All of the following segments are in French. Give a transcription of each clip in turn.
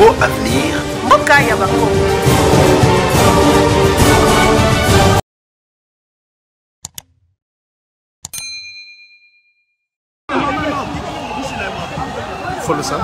beau avenir. Mboka ya Bakongo. Follow ça.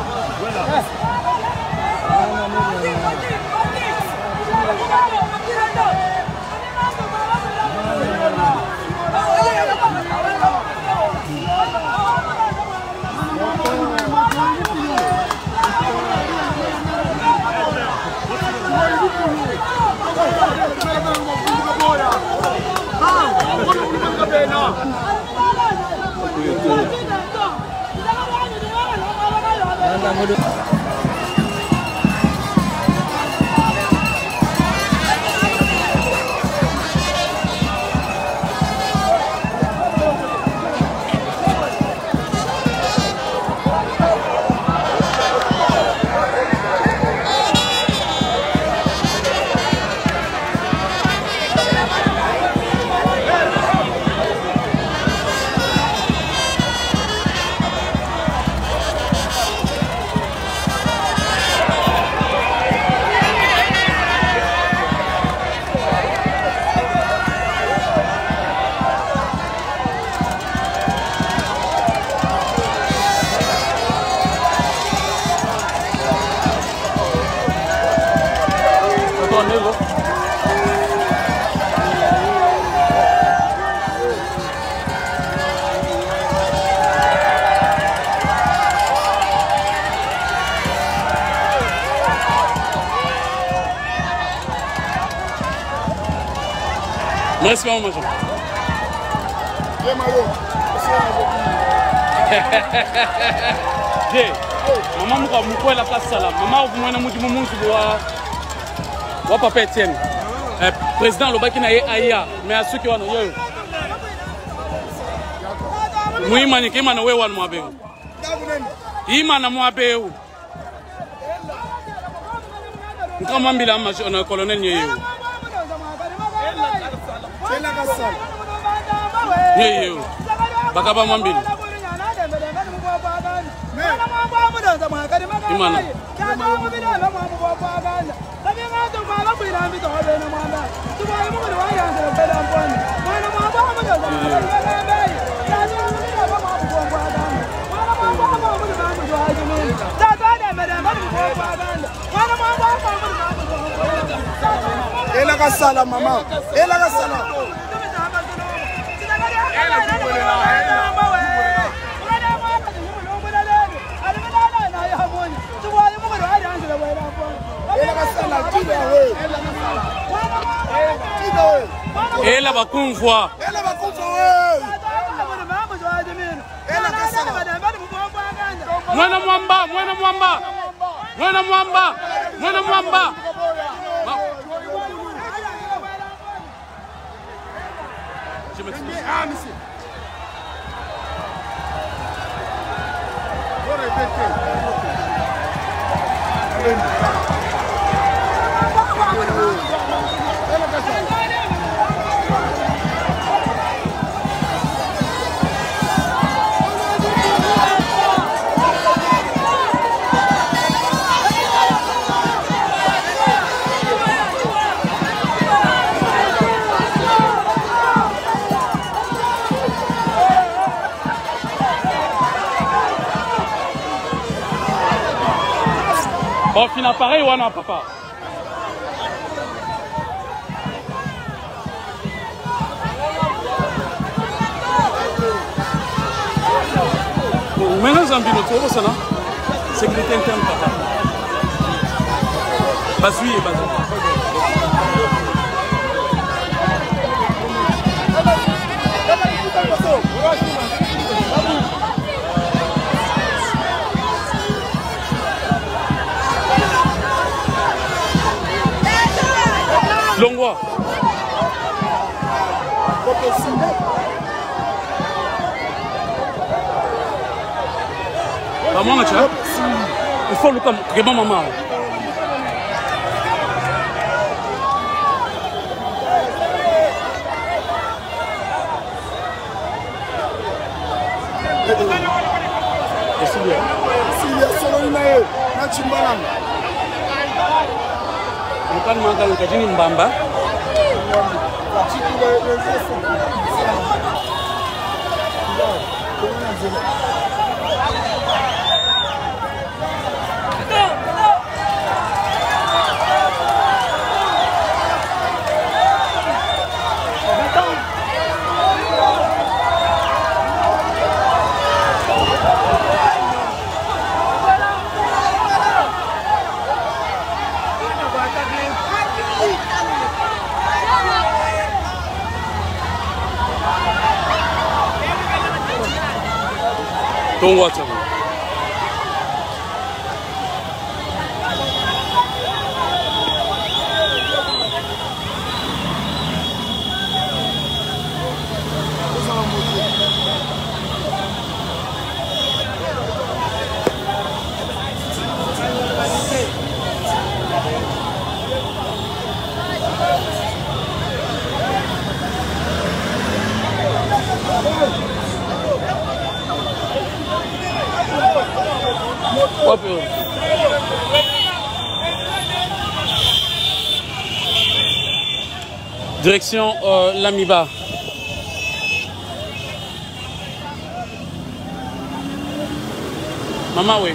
Merci maman Jean. Maman muka mukwela kasala. Maman mwana muti mumuntu wa papa Etienne. Président lobaki na ye aya mais asuki wana yo. Muima ni kima na wewe wana mwabe. Ima na mwabe. Nkamwambila na colonel nyeyo. Yeyo bakaba mwambili imana ela kasala mama ela kasala ela bakumvwa mwana mwamba Bon, fina pareil wana papa. Maintenant Zambino tu vois ça là? Sécurité interne papa. Basui et basui. Longwa. Maman, tu vois? Il faut le temps. Vraiment, maman. Silvia, solo inae, na chimbalanga. Bukan mangkal kajini mbamba. Tunggu aja. Direction Lamiba. Maman, oui.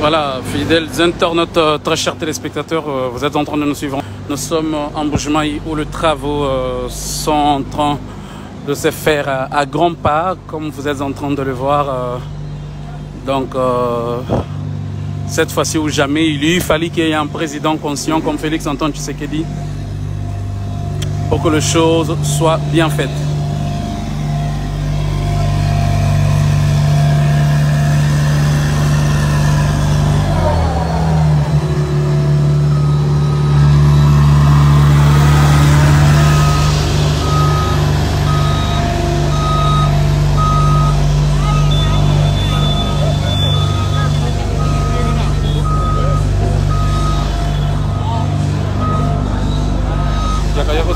Voilà, fidèles internautes, très chers téléspectateurs, vous êtes en train de nous suivre. Nous sommes en Mbuji-Mayi où les travaux sont en train de se faire à grands pas, comme vous êtes en train de le voir. Donc, cette fois-ci ou jamais, il fallait qu'il y ait un président conscient comme Félix Antoine Tshisekedi pour que les choses soient bien faites.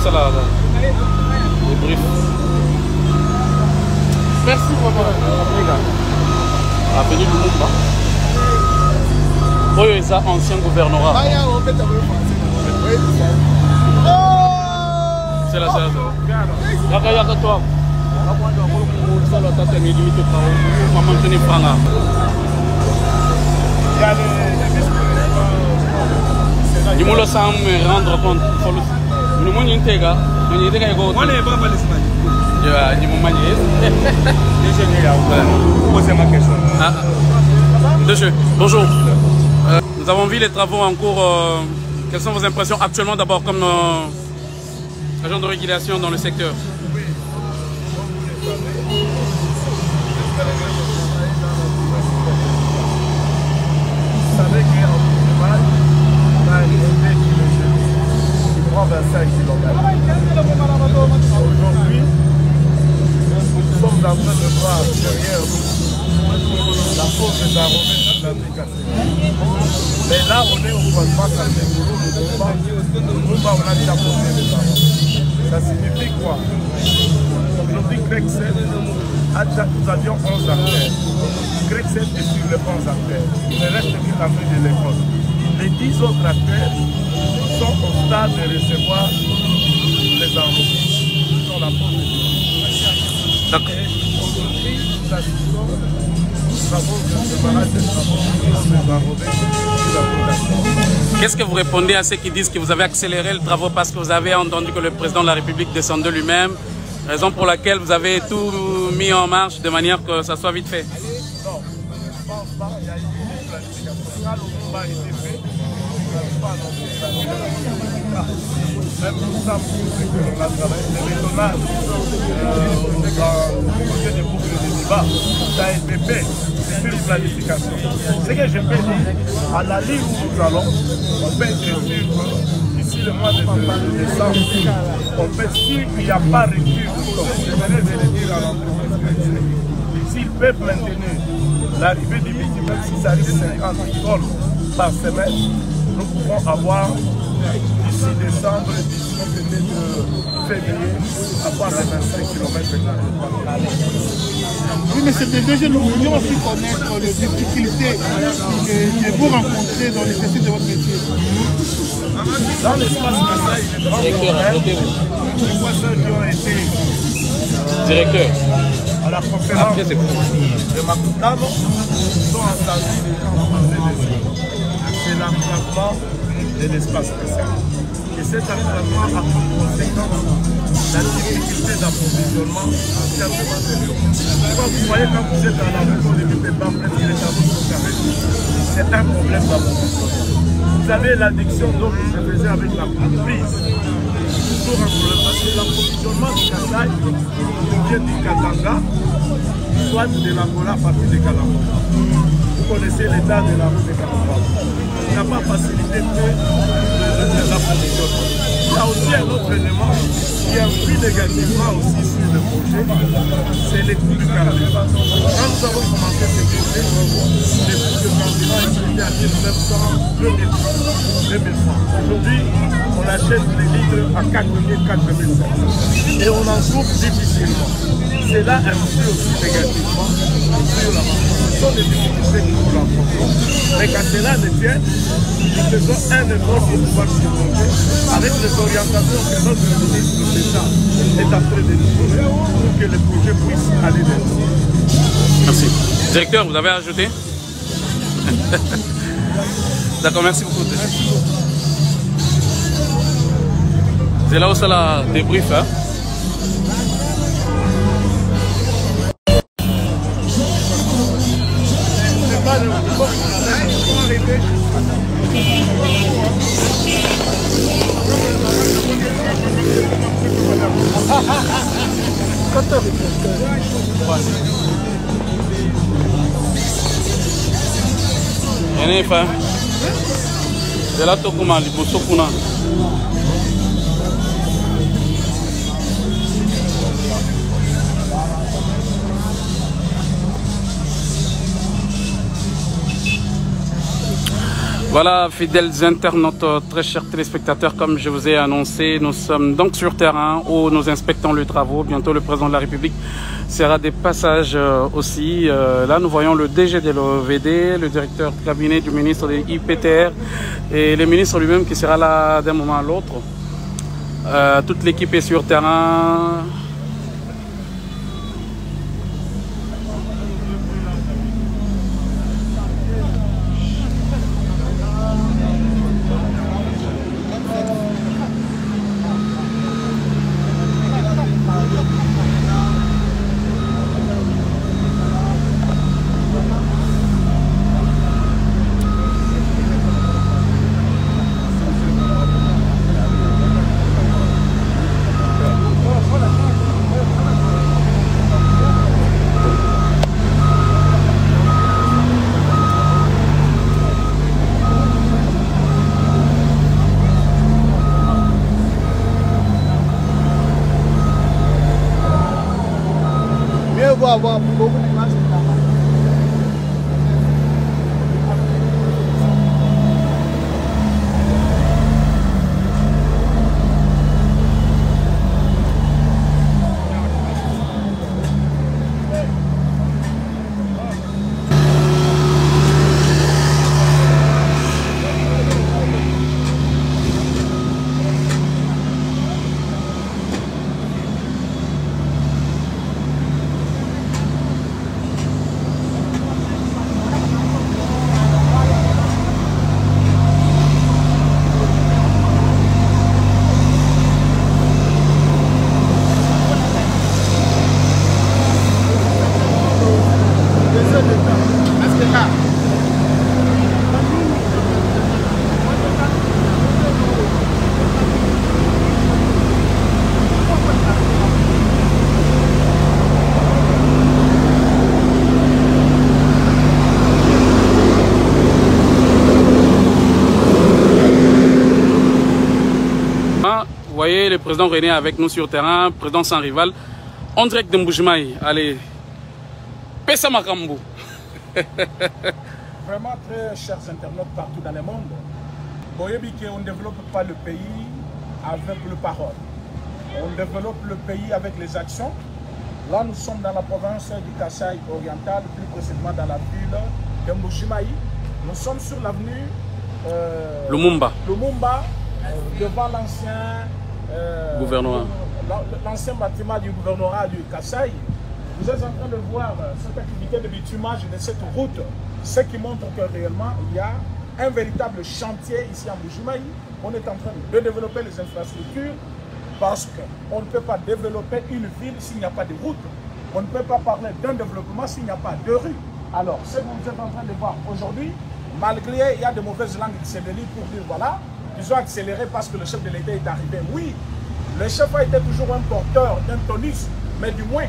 ça là. Débrief. Merci vraiment. Avenue Lumumba. Oui, ça, ancien gouvernorat. C'est là, c'est là. Yaka toi. On va maintenir Franga. Il me laisse me rendre compte. Nous sommes en Tega. Nous sommes bonjour. Nous avons vu les travaux en cours. Quelles sont vos impressions actuellement d'abord comme agent de régulation dans le secteur? Vous savez qu'en Portugal, on a une unité qui prend 25 km. Aujourd'hui, nous sommes en train de voir derrière nous la force des arômes de l'application. Mais là, on est au croisement de Lumumba, on a déjà posé les arômes. Ça signifie quoi? Aujourd'hui, Grexel, nous avions 11 artères. Grexel est sur les 11 artères. Il ne reste que la rue de l'école. Les 10 autres artères sont au stade de recevoir les arômes. Sur la porte de D'accord. Aujourd'hui, nous assistons aux travaux de démarrage des travaux des arômes sur la production. Qu'est-ce que vous répondez à ceux qui disent que vous avez accéléré le travaux parce que vous avez entendu que le président de la République descendait lui-même, raison pour laquelle vous avez tout mis en marche de manière que ça soit vite fait? Non, je ne pense pas. Il y a eu une planification. Quand le combat a été fait, on n'avait pas annoncé la même nous savons que l'on a travaillé. Le bétonnage du côté des boucles de débat, ça a été fait. C'est une planification. Ce que je peux dire, à la ligne où nous allons, on peut être sûr que d'ici le mois de décembre, on peut être sûr qu'il n'y a pas de rupture de stock. Je venais de le dire à l'entreprise. S'ils peuvent maintenir l'arrivée du midi, même si ça arrive 50 tonnes par semaine, nous pouvons avoir d'ici décembre, d'ici peut-être février, avoir les 25 km. Oui, mais c'est déjà nous voulions aussi connaître les difficultés que vous rencontrez dans l'exercice de votre métier. Dans l'espace Kassai, il est grand problème. Les voisins qui ont été Directeur. à la conférence de Makutano sont entendus les gens parler de ça. C'est l'enclavement de l'espace Kassai. Et cet enclavement a comme conséquence la difficulté d'approvisionnement en termes de matériaux. Vous voyez, quand vous êtes dans la région de l'UPEPA, presque les travaux sont carrés. C'est un problème d'approvisionnement. Vous avez l'addiction dont vous faisait avec la prise. Toujours un problème. Parce que l'approvisionnement du Kassai vient du Katanga, soit de l'Angola à partir de Kalamba. Vous connaissez l'état de la route de Kalamba. Il n'a pas facilité l'approvisionnement. Il y a aussi un autre élément qui influe négativement aussi sur le projet, c'est les coûts du carburant. Quand nous avons commencé ce projet, les coûts de carburant étaient à 1900, 2000 francs. Aujourd'hui, on achète les litres à 4000, 4500. Et on en souffre difficilement. Cela influe aussi négativement sur la marche. Ce sont des difficultés que nous rencontrons. Mais quand cela ne tient, nous faisons un effort pour pouvoir surmonter avec les orientations que notre ministre d'État est en train de nous donner pour que le projet puisse aller de l'avant. Merci. Directeur, vous avez ajouté? D'accord, merci beaucoup. C'est là où ça la débrief. Hein? Enefa. C'est là tout comment les bosso kuna. Voilà. Voilà, fidèles internautes, très chers téléspectateurs, comme je vous ai annoncé, nous sommes donc sur terrain où nous inspectons les travaux. Bientôt, le président de la République sera des passages aussi. Là, nous voyons le DG de l'OVD, le directeur de cabinet du ministre de l'IPTR et le ministre lui-même qui sera là d'un moment à l'autre. Toute l'équipe est sur terrain. Avoir beaucoup d'images. Vous voyez le président René avec nous sur terrain, président sans rival, en direct de Mbujimai. Allez, Pesa Makambo. Vraiment très chers internautes partout dans le monde, on ne développe pas le pays avec le parole. On développe le pays avec les actions. Là, nous sommes dans la province du Kasaï oriental, plus précisément dans la ville de Mbujimai. Nous sommes sur l'avenue Lumumba. Devant l'ancien gouvernorat. L'ancien bâtiment du gouvernorat du Kasaï. Vous êtes en train de voir cette activité de bitumage de cette route, ce qui montre que réellement il y a un véritable chantier ici en Mbujimai. On est en train de développer les infrastructures parce qu'on ne peut pas développer une ville s'il n'y a pas de route. On ne peut pas parler d'un développement s'il n'y a pas de rue. Alors, ce que vous êtes en train de voir aujourd'hui, malgré il y a de mauvaises langues qui se délient pour dire voilà, ils ont accéléré parce que le chef de l'État est arrivé. Oui, le chef a été toujours un porteur d'un tonus, mais du moins,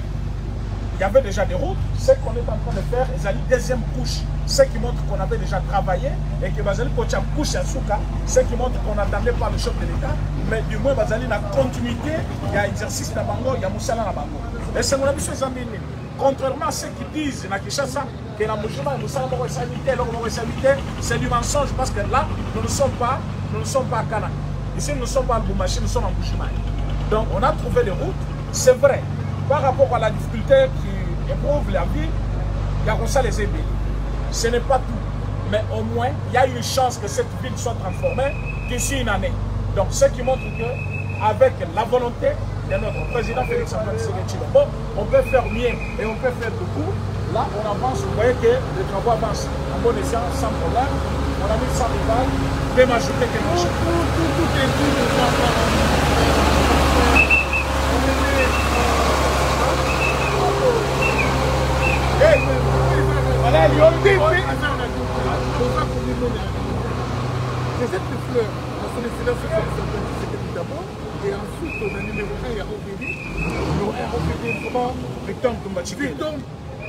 il y avait déjà des routes. Ce qu'on est en train de faire, ils ont une deuxième couche, ce qui montre qu'on avait déjà travaillé et que Bazali Kocha couche à Souka, ce qui montre qu'on n'attendait pas le chef de l'État, mais du moins Bazali la continuité, il y a exercice dans Bango, il y a Moussala dans Bango. Et c'est mon avis sur les Zambini. Contrairement à ceux qui disent na Kinshasa que la Mbujimai et Moussala c'est du mensonge parce que là, nous ne sommes pas à Kana. Ici, nous ne sommes pas à Mboumachi, nous sommes en Mbujimai. Donc, on a trouvé des routes. C'est vrai, par rapport à la difficulté qui éprouve la vie, il y a comme ça les aider. Ce n'est pas tout. Mais au moins, il y a une chance que cette ville soit transformée d'ici une année. Donc, ce qui montre qu'avec la volonté de notre président Félix Antoine Tshisekedi, on peut faire mieux et on peut faire beaucoup. Là, on avance, vous voyez que les travaux avancent en bon escient, sans problème. On a mis sans rival, même ajouter quelque chose. Tout est dit de voilà, il y a c'est cette fleur, la sollicitude c'est d'abord, et ensuite on a numéro 1, il y a OBD. Numéro 1, OBD, comment Victor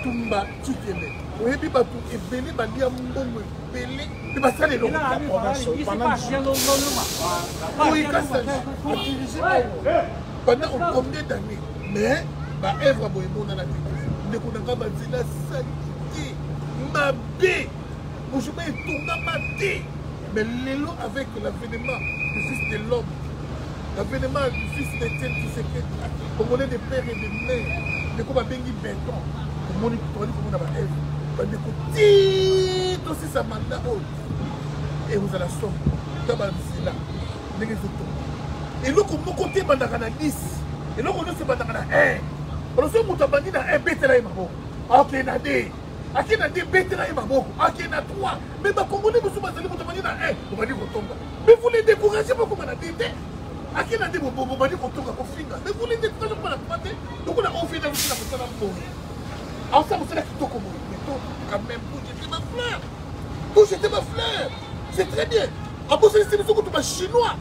Tumba Tchikele. Oui, puis bateau et belé, balia mbongo, belé, et basale le pendant combien d'années, mais bah œuvre boyemo na la tête. Ne connaît pas la salité, ma bé, Mbujimai tonga maté. Mais l'élo avec l'avènement du fils de l'homme, l'avènement du fils d'Étienne Tshisekedi, Congolais de père et de mère, de quoi bengi béton, pour mon école, pour mon Ève, de petit aussi sa mandat haute. Et vous allez la somme, d'abord c'est là, les autres. Et là, comme mon côté, bandana 10, et là, on a ce bandana 1. On a ce moutabandi dans un bête là, ok, il y a des. Aki na des bêtes là, Aki na 3. Mais les Congolais, vous avez dit que vous avez on va dire qu'on tombe. Mais vous les découragez pas comme on a dit. Aki na des vous va dire qu'on tombe pour finir. Mais vous les découragez pas la pointe. Donc on a offert dans le film pour ça la peau. Alors ça, vous savez que tout comme mais quand même, vous jetez ma fleur. Vous jetez ma fleur. C'est très bien. En plus, c'est des choses chinois.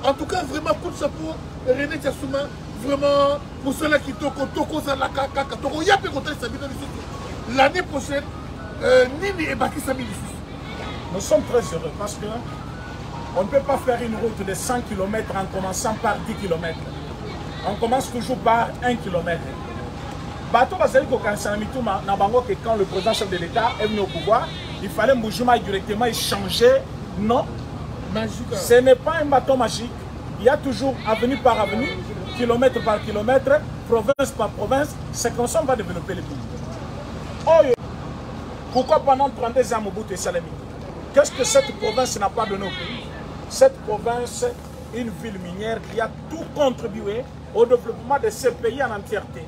En tout cas, vraiment, coup de chapeau, René Tiassouma, vraiment, pour ceux-là qui toko zalaka kaka toko yape contre sa vidéo du l'année prochaine, Nini et Baki Sami. Nous sommes très heureux parce que on ne peut pas faire une route de 100 km en commençant par 10 km. On commence toujours par 1 km. Bato Bazali Kokansa Mituma n'a pas que quand le président chef de l'État est venu au pouvoir, il fallait Mboujima directement échanger. Non, ce n'est pas un bâton magique. Il y a toujours avenue par avenue, kilomètre par kilomètre, province par province. C'est comme ça qu'on va développer le pays. Oh, pourquoi pendant 32 ans Mobutu et Salami? Qu'est-ce que cette province n'a pas donné au pays? Cette province, une ville minière qui a tout contribué au développement de ce pays en entièreté.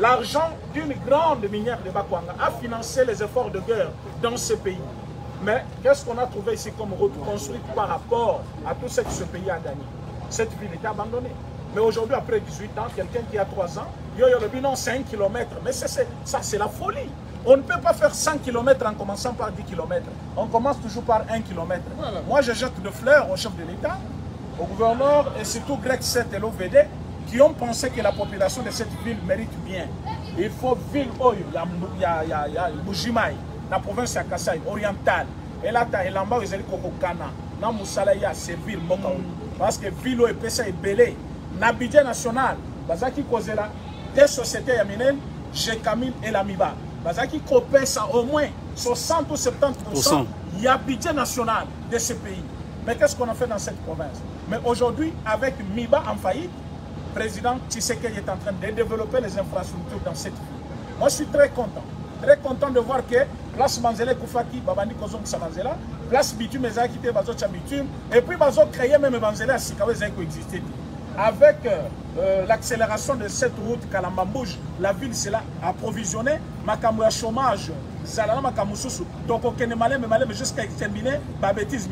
L'argent d'une grande minière de Bakwanga a financé les efforts de guerre dans ce pays. Mais qu'est-ce qu'on a trouvé ici comme route construite par rapport à tout ce que ce pays a gagné? Cette ville était abandonnée. Mais aujourd'hui, après 18 ans, quelqu'un qui a 3 ans, le bilan c'est 1 km. Mais ça, c'est la folie. On ne peut pas faire 100 km en commençant par 10 km. On commence toujours par 1 km. Voilà. Moi, je jette de fleurs au chef de l'État, au gouverneur et surtout Greg 7 et l'OVD qui ont pensé que la population de cette ville mérite bien. Il faut ville Oyo, il y a Mbujimaï, la province de Kasaï, orientale. Et là, il y a Elamba, il y a Kokokana. Dans Moussala, il y a ces villes. Parce que ville Oyo, Pessa est belé. Nabidja national, Bazaki Kozela, des sociétés yaminennes, Jekamil et l'Amiba. Bazaki Kopessa au moins 60 ou 70%, il y a budget national de ce pays. Mais qu'est-ce qu'on a fait dans cette province? Mais aujourd'hui, avec Miba en faillite, le président Tshisekedi est en train de développer les infrastructures dans cette ville. Moi, je suis très content de voir que place Manzele Koufaki, Babani Kozong Samanzela, place Bitume Ezakite, Bazo Tchabitume, et puis Bazo créé même Manzele à Sikawe Zeko existait. Avec l'accélération de cette route Kalambambouj, la ville s'est approvisionnée, Makamouya chômage, Zalala Makamoussou, donc on connaît malin, mais jusqu'à exterminer, ma bêtise,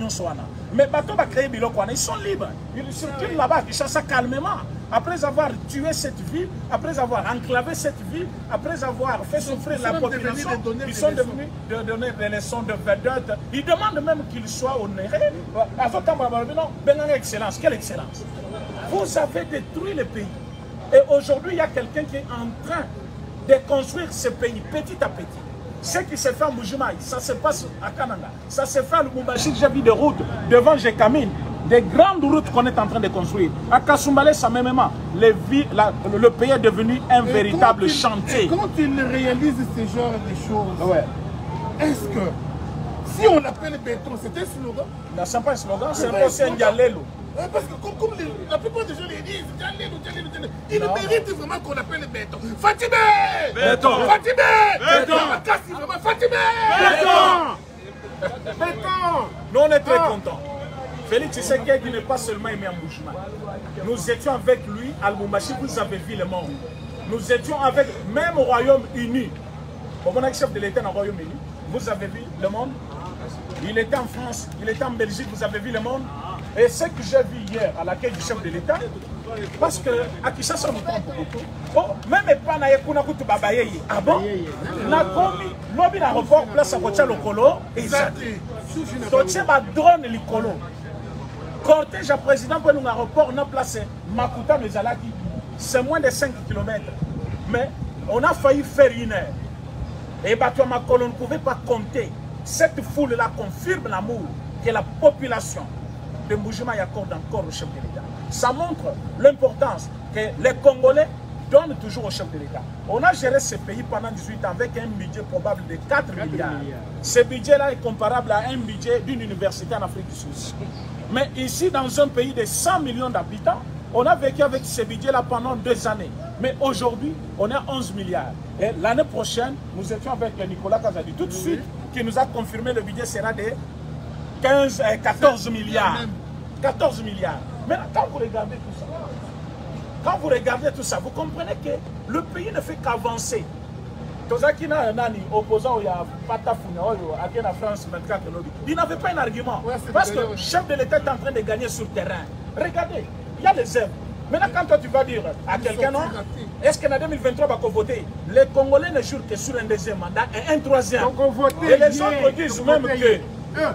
mais Bato va créer Bilokwana, ils sont libres, ils circulent là-bas, ils chassent calmement. Après avoir tué cette ville, après avoir enclavé cette ville, après avoir fait souffrir la population, ils sont devenus de donner des leçons de vedette. Ils demandent même qu'ils soient honorés. Non, excellence, quelle excellence! Vous avez détruit le pays. Et aujourd'hui, il y a quelqu'un qui est en train de construire ce pays petit à petit. Ce qui se fait en Mbujimaï, ça se passe à Kananga. Ça se fait à Lubumbashi, j'ai vu des routes devant Jekamine. Des grandes routes qu'on est en train de construire. À Kasumbalé, ça même le pays est devenu un véritable chantier. Quand il réalise ce genre de choses, ouais. Est-ce que si on appelle béton, c'est un slogan? Non, c'est pas un slogan, c'est un dialélo. Parce que comme la plupart des gens les disent, il mérite vraiment qu'on appelle béton. Fatime! Béton! Fatime! Béton! Fatime! Béton! Béton! Nous, on est très contents. Félix Tshisekedi n'est pas seulement aimé en Mbujimaï. Nous étions avec lui à Lubumbashi, vous avez vu le monde. Nous étions avec même au Royaume-Uni. Au bon chef de l'État au Royaume-Uni, vous avez vu le monde. Il était en France, il était en Belgique, vous avez vu le monde. Et ce que j'ai vu hier à l'accueil du chef de l'État, parce que à Kinshasa on nous prend beaucoup. Oh, même pas na yekuna kutu babaye. Ah bon? Na komi, lobi na report place à Kocha Lokolo. Exact. Toche ba drone likolo. Cortège à président pour nous aéroport, on a placé Makuta Mezalaki. C'est moins de 5 km. Mais on a failli faire 1 heure. Et Batou Makolo ne pouvait pas compter. Cette foule-là confirme l'amour que la population de Mbujimaï accorde encore au chef de l'État. Ça montre l'importance que les Congolais donne toujours au chef de l'État. On a géré ce pays pendant 18 ans avec un budget probable de 4 milliards. Ce budget-là est comparable à un budget d'une université en Afrique du Sud. Mais ici, dans un pays de 100 millions d'habitants, on a vécu avec ce budget-là pendant 2 années. Mais aujourd'hui, on est à 11 milliards. Et l'année prochaine, nous étions avec Nicolas Kazadi tout de suite, qui nous a confirmé que le budget sera de 14 milliards. 14 milliards. Maintenant, quand vous regardez tout ça, vous comprenez que le pays ne fait qu'avancer. Opposant à France 24, il n'avait pas un argument. Parce que le chef de l'État est en train de gagner sur le terrain. Regardez, il y a les œuvres. Maintenant, quand toi tu vas dire à quelqu'un, non, est-ce qu'en 2023, on va voter? Les Congolais ne jurent que sur un deuxième mandat et un troisième. Et les autres disent même que,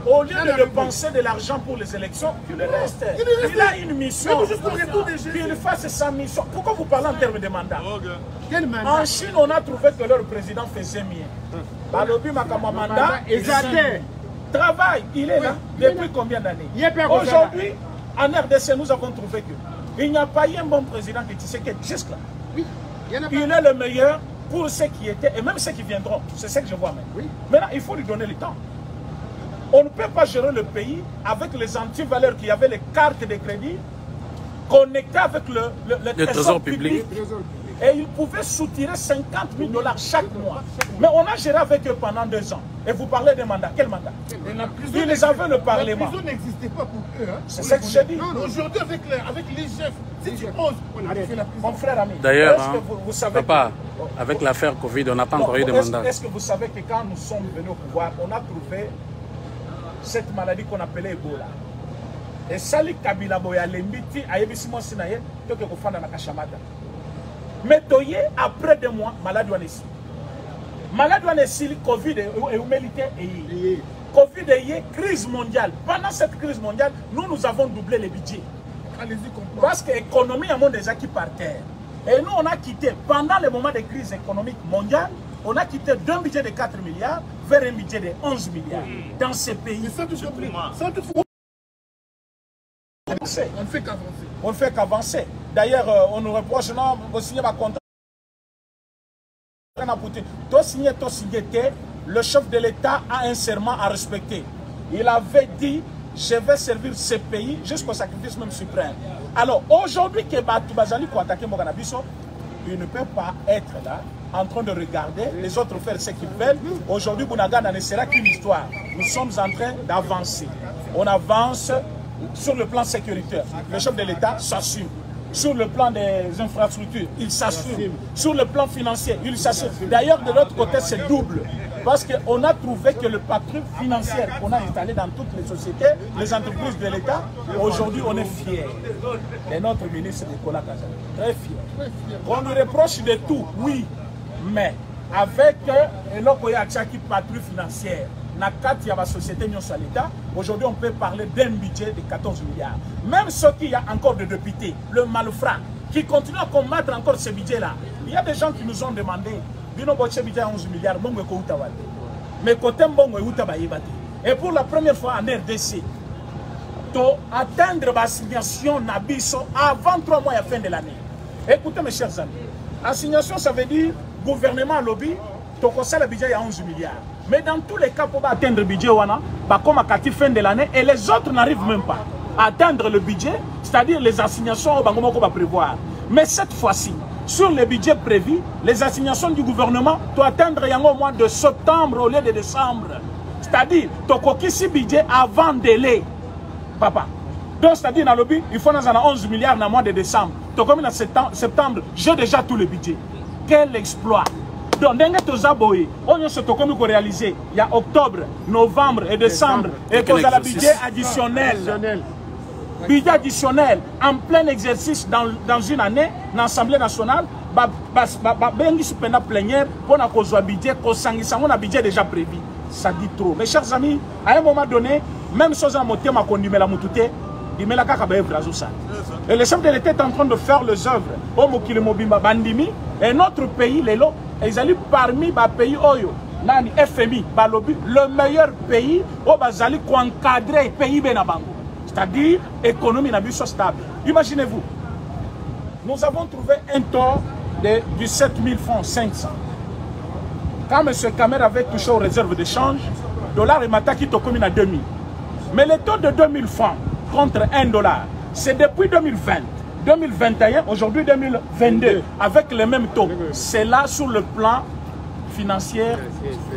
au lieu de dépenser de l'argent pour les élections, qu'il reste. Il a une mission. Qu'il fasse sa mission. Pourquoi vous parlez en termes de mandat? En Chine, on a trouvé que leur président faisait mieux. Balobi Makama mandat, travail, il est là depuis combien d'années? Aujourd'hui, en RDC, nous avons trouvé que il n'y a pas eu un bon président qui sait que jusque-là. Il est le meilleur pour ceux qui étaient et même ceux qui viendront. C'est ce que je vois même. Maintenant, il faut lui donner le temps. On ne peut pas gérer le pays avec les antivaleurs qui avaient les cartes de crédit connectées avec le trésor public. Et ils pouvaient soutirer 50 000 $ chaque mois. Mais on a géré avec eux pendant 2 ans. Et vous parlez des mandats. Quel mandat? Ils avaient le Parlement. La prison n'existait pas pour eux. Hein. C'est ce que j'ai dit. Aujourd'hui, avec les chefs, si tu oses, on a fait la prison. Mon frère ami, d'ailleurs, vous savez papa, avec l'affaire Covid, on n'a pas encore eu de mandat. Est-ce que vous savez que quand nous sommes venus au pouvoir, on a trouvé cette maladie qu'on appelait Ebola? Et Sali Kabila Boya Lembiti, Ayebisimo Sinaye, Toke Kofanda Nakashamada. Mais après 2 mois, maladie ici. Maladie ici, Covid et humilité et Covid et crise mondiale. Pendant cette crise mondiale, nous avons doublé les budgets. Parce que l'économie a monde déjà qui par terre. Et nous, on a quitté, pendant le moment de crise économique mondiale, on a quitté d'un budget de 4 milliards vers un budget de 11 milliards dans ces pays. Mais ça, tout compris. On ne fait qu'avancer. On ne fait qu'avancer. D'ailleurs, on nous reproche, non, vous signez ma contrat. Le chef de l'État a un serment à respecter. Il avait dit, je vais servir ce pays jusqu'au sacrifice même suprême. Alors, aujourd'hui, que Bazali pour attaquer Moganabiso, il ne peut pas être là, en train de regarder les autres faire ce qu'ils veulent. Aujourd'hui, Bounagana ne sera qu'une histoire. Nous sommes en train d'avancer. On avance sur le plan sécuritaire. Le chef de l'État s'assume. Sur le plan des infrastructures, il s'assume. Sur le plan financier, il s'assume. D'ailleurs, de l'autre côté, c'est double. Parce qu'on a trouvé que le patrouille financier qu'on a installé dans toutes les sociétés, les entreprises de l'État, aujourd'hui, on est fiers. Et notre ministre Nicolas Kazadi, très fier. On lui reproche de tout, oui, mais avec l'Okoyachaki patrouille financière, dans la société l'État, aujourd'hui on peut parler d'un budget de 14 milliards. Même ceux qui y a encore des députés, le malfrat, qui continuent à combattre encore ce budget-là. Il y a des gens qui nous ont demandé, ce budget à 11 milliards, mais côté et pour la première fois en RDC, atteindre l'assignation Nabiso avant 3 mois à la fin de l'année. Écoutez mes chers amis, assignation ça veut dire gouvernement lobby, le budget à 11 milliards. Mais dans tous les cas, pour atteindre le budget, comme à la fin de l'année, et les autres n'arrivent même pas à atteindre le budget, c'est-à-dire les assignations qu'on va prévoir. Mais cette fois-ci, sur le budget prévu, les assignations du gouvernement doivent atteindre au mois de septembre au lieu de décembre. C'est-à-dire, tu budget avant délai. Papa. Donc, c'est-à-dire, dans le but, il faut 11 milliards dans le mois de décembre. Tu comme en septembre, j'ai déjà tout le budget. Quel exploit! Donc, on a réalisé il y a octobre, novembre et décembre, et pour un budget additionnel. Budget additionnel en plein exercice dans une année, dans l'Assemblée nationale, plénière pour un budget, un budget déjà prévu. Ça dit trop. Mes chers amis, à un moment donné, même si on a monté ma conduite, et le chef de l'État est en train de faire les œuvres. Et notre pays, ils allaient parmi les pays Oyo, FMI, le meilleur pays où ils allaient encadrer le pays Benabango. C'est-à-dire l'économie n'a stable. Imaginez-vous, nous avons trouvé un tort de 17 000 francs 500. Quand M. Kamer avait touché aux réserves d'échange, dollar et mataki tokomine à 2000. Mais le taux de 2000 francs contre 1 dollar, c'est depuis 2020, 2021, aujourd'hui 2022, avec les mêmes taux. C'est là sur le plan financier,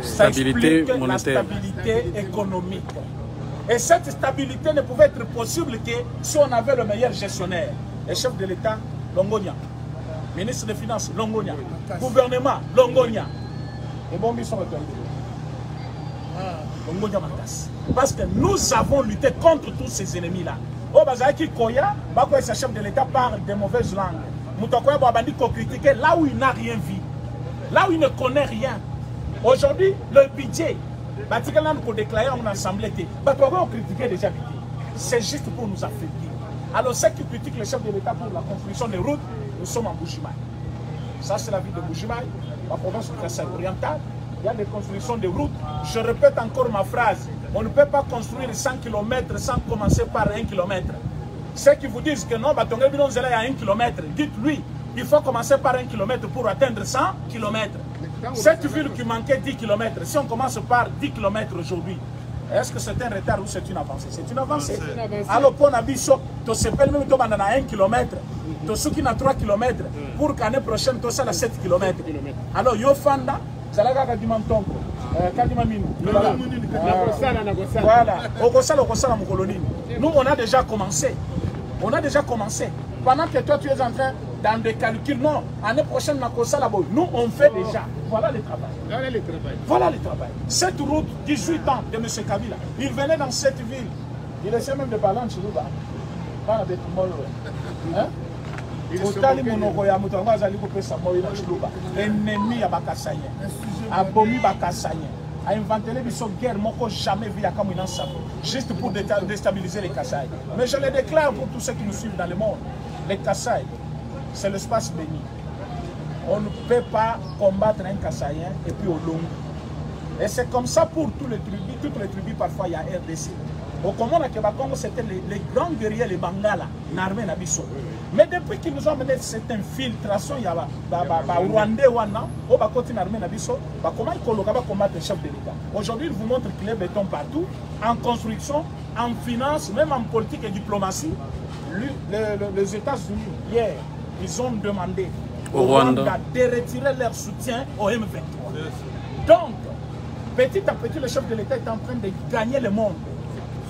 ça explique la stabilité économique. Et cette stabilité ne pouvait être possible que si on avait le meilleur gestionnaire. Le chef de l'État, Longonia. Ministre des Finances, Longonia. Gouvernement, Longonia. Et bon, ils sont retournés. Longonia Matas. Parce que nous avons lutté contre tous ces ennemis-là. Au Bazaki Koya, Bakoye, ce chef de l'État, parle de mauvaises langues. Moutakoya Babandi ko critiquer là où il n'a rien vu. Là où il ne connaît rien. Aujourd'hui, le budget, pour déclarer en assemblée, on critiquait déjà le budget. C'est juste pour nous affaiblir. Alors, ceux qui critiquent le chef de l'État pour la construction des routes, nous sommes en Bujimaï. Ça, c'est la ville de Bujimaï, la province du Kasaï oriental. Il y a des constructions de routes. Je répète encore ma phrase. On ne peut pas construire 100 km sans commencer par 1 km. Ceux qui vous disent que non, il y a 1 km, dites-lui, il faut commencer par 1 km pour atteindre 100 km. Cette ville qui manquait 10 km, si on commence par 10 km aujourd'hui, est-ce que c'est un retard ou c'est une avancée? C'est une avancée. Alors, pour Nabiso, tu sais pas même à 1 km, tu sais qu'il y a 3 km, pour qu'année prochaine, tu sais 7 km. Alors, Yofanda, c'est là que tu m'as entendu. Voilà. Nous, on a déjà commencé. On a déjà commencé. Pendant que toi, tu es en train dans des calculs, non, l'année prochaine, nous, on fait déjà. Voilà le travail. Voilà le travail. Cette route, 18 ans de M. Kabila, il venait dans cette ville. Il essaie même de parler en Chilouba. Ennemi à Bakasayen, abomi Bakasayen, a inventé les guerres, moko jamais vu à Kamouinan Sabo, juste pour déstabiliser les Kasaï. Mais je le déclare pour tous ceux qui nous suivent dans le monde, les Kasaï, c'est l'espace béni. On ne peut pas combattre un Kassaïen et puis au long. Et c'est comme ça pour toutes les tribus, parfois il y a RDC. Au Congo, c'était les grands guerriers, les Bangala, l'armée Nabiso. Mais depuis qu'ils nous ont mené cette infiltration, il y a Rwandais, au côté de l'armée Nabiso, comment ils combattent le chef de l'État. Aujourd'hui, ils vous montrent qu'il y a béton partout, en construction, en finance, même en politique et diplomatie. Les États-Unis, hier, ils ont demandé au Rwanda de retirer leur soutien au M23. Donc, petit à petit, le chef de l'État est en train de gagner le monde.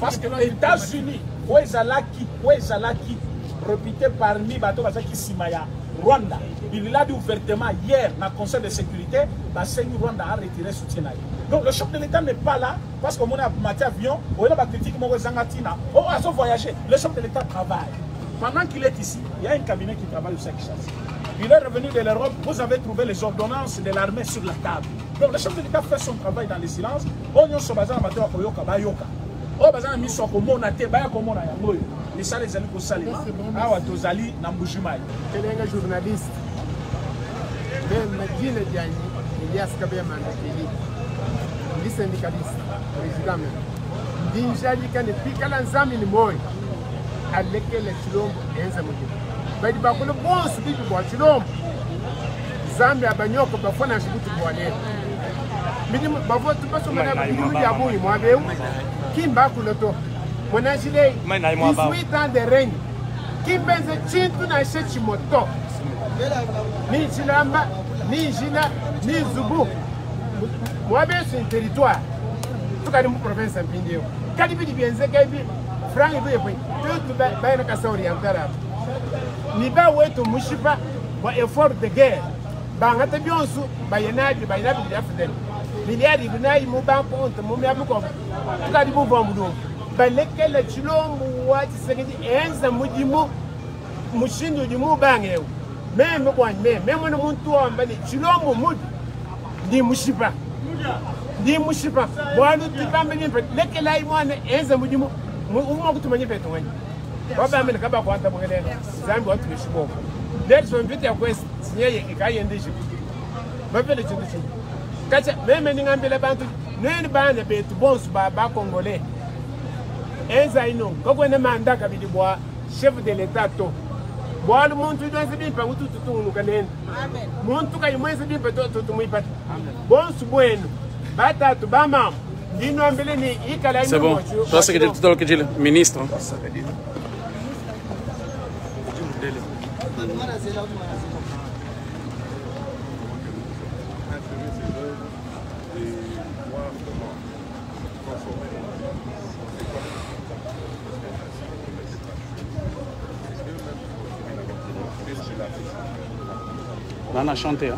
Parce que les États-Unis, répété parmi les Simaya, Rwanda, il a dit ouvertement hier dans le Conseil de sécurité, que Rwanda a retiré le soutien. Donc le chef de l'État n'est pas là parce qu'on a un avion, on a critique, on a voyagé. Le chef de l'État travaille. Pendant qu'il est ici, il y a un cabinet qui travaille au Kinshasa. Il est revenu de l'Europe, vous avez trouvé les ordonnances de l'armée sur la table. Donc le chef de l'État fait son travail dans le silence. On y a un bazar amateur à Koyoka, Bayoka. On bazar mis sur Komona, Baya Komona, Yamoyo. Les salles des amis Salima, Awa Tozali, Nambujumaï. Il est un journaliste. Medine Diani, Elias Kabé Mandakili, il est syndicaliste, président même. Dinjali Kane, Pikalanzami Moy, à l'école de Chilom et Nzamouki. Mais il va le bon suivi de Chilom. Zambia Banyok, Bafona Chibutu Boane. Minimum, Bavo, tu passes au Manabu, Yabou, Moabeu, Kimba Kuloto. Mon agilé, 18 ans de règne. Qui pense Chintu na Chimoto. Ni Chilamba, ni Jina, ni Zubu. Moi, c'est un territoire. Tout cas, nous province en Pindio. Kalibi di Bienze, Kalibi, Frank et Bébé, tout le Bassa oriental. Ni ba wetu Mushipa, pour effort de guerre. Bangata Bionsu, Bayanadi, Bayanabi, Afden. Milliards de Gunaï, Mouban, Ponte, Moumiabouko. Tout cas, nous pouvons baleke le chilombo wati segedi enza mudimu mushindo dimu bange meme kwani meme no muntu ambali chilombo mudi ndi mushipa bwanu tipambe ni leke lai mwana enza mudimu umma kutumanye peto wani baba mele kaba kwanta bongele zambi watu bishibo let so mbite ya kwesi sinyeye ikayende jibu mapele chindu kacha meme ningambele bantu neni bana betu bonsu baba congolais Enzaino, quand on est mandat chef de l'État, Bora muito dois de para o tudo no caneno. Muito cai mais de para tudo muito para. Bom bueno. Batata bama. Dino ambeleni e cala. C'est bon. Toi c'est que tout le que dit le ministre. On a chanté. Hein.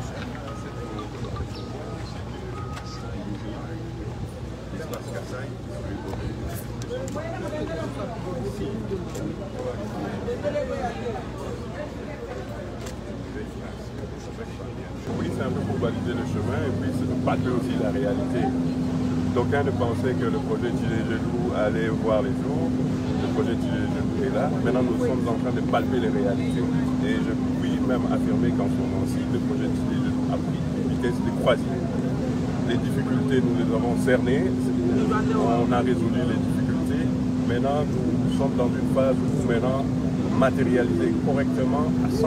Oui, c'est un peu pour valider le chemin et puis c'est de palper aussi la réalité. D'aucuns ne pensaient que le projet Tillé-Genoux allait voir les jours. Le projet Tillé-Genoux est là. Maintenant, nous sommes en train de palper les réalités. Et je puis même affirmer qu'en ce moment-ci, le projet Tillé-Genoux a pris une vitesse de croisière. Les difficultés, nous les avons cernées. On a résolu les difficultés. Maintenant, nous sommes dans une phase où maintenant matérialiser correctement à 100%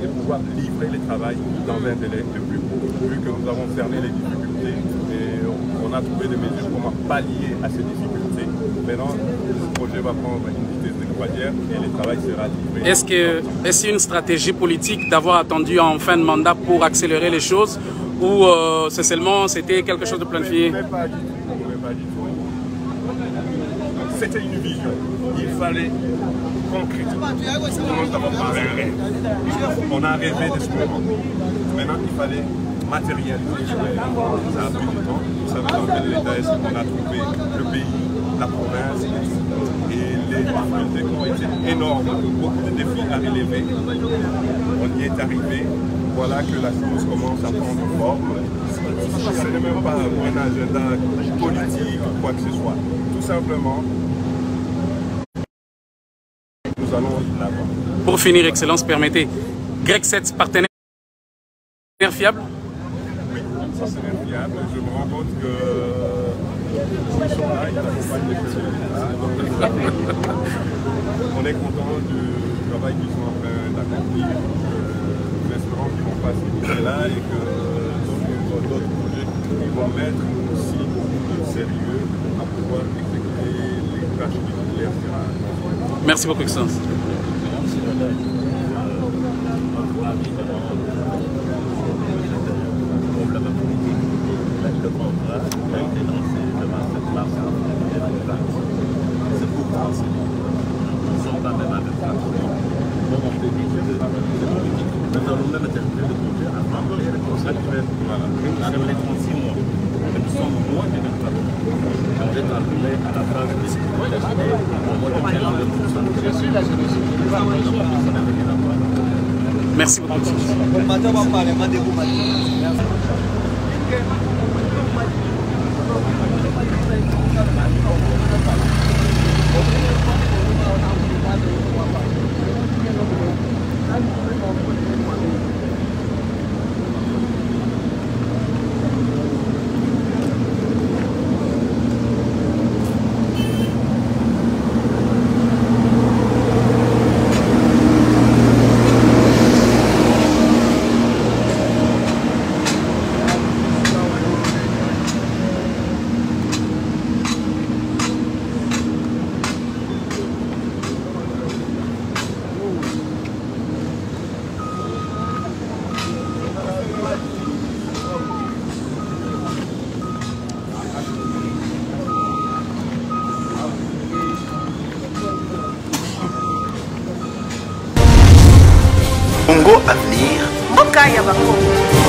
et pouvoir livrer les travaux dans un délai le plus court. Vu que nous avons cerné les difficultés et on a trouvé des mesures pour pallier à ces difficultés, maintenant ce projet va prendre une vitesse de croisière et le travail sera livré. Est-ce une stratégie politique d'avoir attendu en fin de mandat pour accélérer les choses ou c'était quelque chose de planifié? Mais pas du tout. C'était une vision. Il fallait concrétiser. Nous n'avons pas un rêve. On a rêvé de ce moment. Maintenant, il fallait matérialiser ce rêve. Ça a pris du temps. Vous savez dans quel état est-ce qu'on a trouvé le pays, la province et les difficultés qui ont été énormes. Beaucoup de défis à relever. On y est arrivé. Voilà que la chose commence à prendre forme. Ce n'est même pas un agenda politique ou quoi que ce soit. Tout simplement, nous allons là-bas. Pour finir, Excellence, permettez, Greg 7, partenaire fiable? Oui, partenaire fiable. Je me rends compte que ils sont là, ils accompagnent les pays. On est content du travail qu'ils sont en train d'accomplir. Nous espérons qu'ils vont pas s'arrêter là et que d'autres projets ils vont mettre aussi beaucoup de sérieux à pouvoir exécuter les tâches qui leur seront. Merci beaucoup, Excellence. Le contrat a été lancé le 27 mars 2020. C'est pour commencer. Nous sommes quand même avec la nous allons même terminer le projet avant les contrats qui viennent dans les 36 mois. Mais nous sommes loin de notre travail. On est arrivé à la phase de sécurité au mois de 15%. Je suis là, je suis Merci beaucoup. Congo Avenir. Mboka ya Bakongo.